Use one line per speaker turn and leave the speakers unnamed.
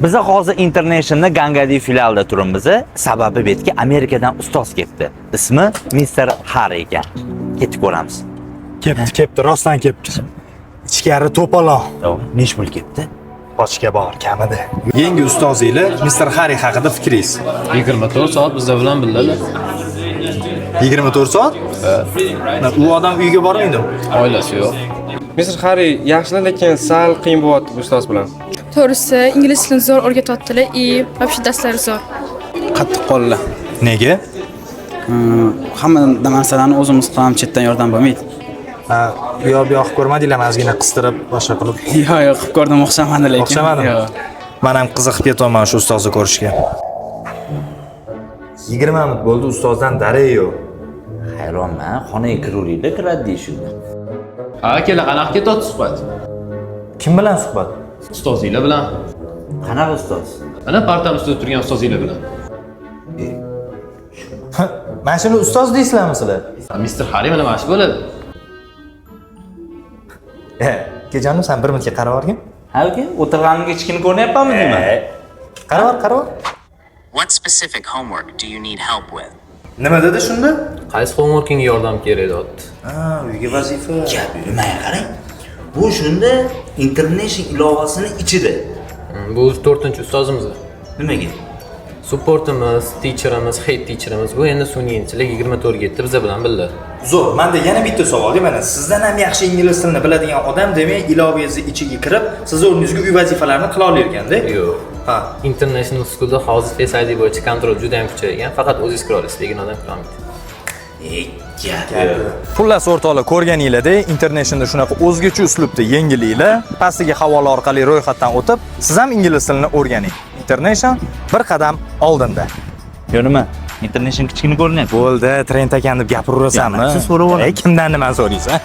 Biz hozir International Gangadi filialida turibmiz. Sababi bu yerga Amerikadan ustoz kelibdi. Ismi Mr. Harry ekan. Ketib ko'ramiz.
Kepti, rostdan kepti. Ichkari to'polon.
Nech pul ketdi?
Ochga bor, kamida. Yangi ustozinglar Mr. Harry haqida fikringiz?
24 soat bizlar bilan birgalar.
24 soat? U odam uyga bormaydi.
Oilasi yo'q.
Mr. Harry yaxshi, lekin sal qiyin bo'lyapti bu ustoz bilan.
To'g'risi, ingliz tilini zo'r o'rgatyaptilar и вообще darslari zo'r.
Qattiq qo'llar.
Nega?
Hamma narsalarni o'zimiz qilamiz, chetdan yordam bo'lmaydi.
Ha, bu yoq ko'rmadinglarmi? Ozgina qistirib, boshqa qilib.
Yo'q, qilib ko'rdim, o'xshamadi lekin.
O'xshamadimi? Men ham qiziqib ketaman shu ustozni ko'rishga. 20 minut bo'ldi ustozdan darak yo'q.
Hayronman, xonaga kiruvlikda kiradi deyishdi.
Akalar, qanaqa ketadi suhbat?
Kim bilan suhbat?
Ustozinglar bilan.
Qanaqa ustoz?
Mana partam ustida turgan ustozinglar bilan.
Mana shuni ustoz deysizlarmi sizlar?
Mr. Harry mana mana shu bo'ladi.
Kechanim sen bir minutga qarab o'rgin.
Ha, uka, o'tirganimga hechkini ko'rmayapmanmi deyman.
Qarab.
What specific homework do you need help with?
Nima dedi shunda?
Qaysi homeworkingga yordam kerak deyapti?
Ha, uyga vazifa.
Gap nimaga qarang. Bu shunda International ilovasini ichida.
Bu 4-ustozimiz.
Nimaga?
Supportimiz, teacherimiz, head teacherimiz. Bu endi sun'iy intellekt 24 ga yetdi bizlar bilan birga.
Zo'r. Menda yana bitta savol. Mana sizdan ham yaxshi ingliz tilini biladigan odam demak, ilovangizni ichiga kirib, siz o'rningizga uy vazifalarini qila olar ekanda?
Yo'q.
Ha.
International Schoolda hozir Face ID bo'yicha kontrol juda ham kuchaygan. Faqat o'zingiz kira olasiz, lekin odam kira olmaydi.
Xullas o'rtoqlar, ko'rganinglarda International shunaqa o'zgacha uslubda yengilliklar, pastdagi havola orqali ro'yxatdan o'tib, siz ham ingliz tilini o'rganing. International bir qadam oldinda.
Yo nima? International kichkina ko'rinyapti.
Bo'ldi, trend ekan deb gapiraverasanmi?
Siz so'rab oling.
Kimdan nima so'raysan?